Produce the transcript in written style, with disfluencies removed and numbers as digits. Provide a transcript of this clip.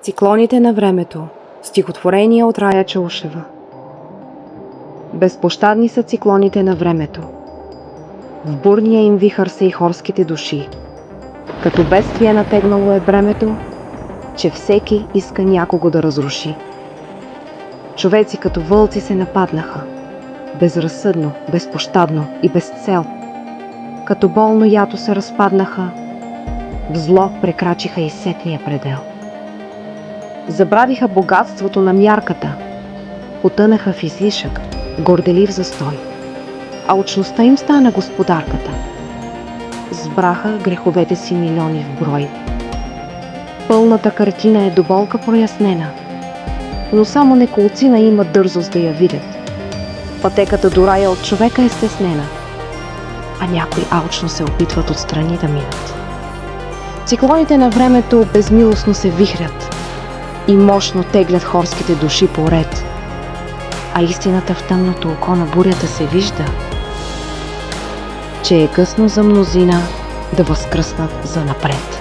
Циклоните на времето. Стихотворение от Рая Чаушева. Безпощадни са циклоните на времето. В бурния им вихър са и хорските души. Като бедствие натегнало е бремето, че всеки иска някого да разруши. Човеци като вълци се нападнаха. Безразсъдно, безпощадно и без цел. Като болно ято се разпаднаха. В зло прекрачиха и сетния предел. Забравиха богатството на мярката, потънаха в излишък, горделив застой, а учността им стана господарката. Сбраха греховете си милиони в брой. Пълната картина е до болка прояснена, но само неколцина имат дързост да я видят. Пътеката до рая от човека е стеснена, а някои алчно се опитват отстрани да минат. Циклоните на времето безмилостно се вихрят и мощно теглят хорските души поред, а истината в тъмното око на бурята се вижда, че е късно за мнозина да възкръснат занапред.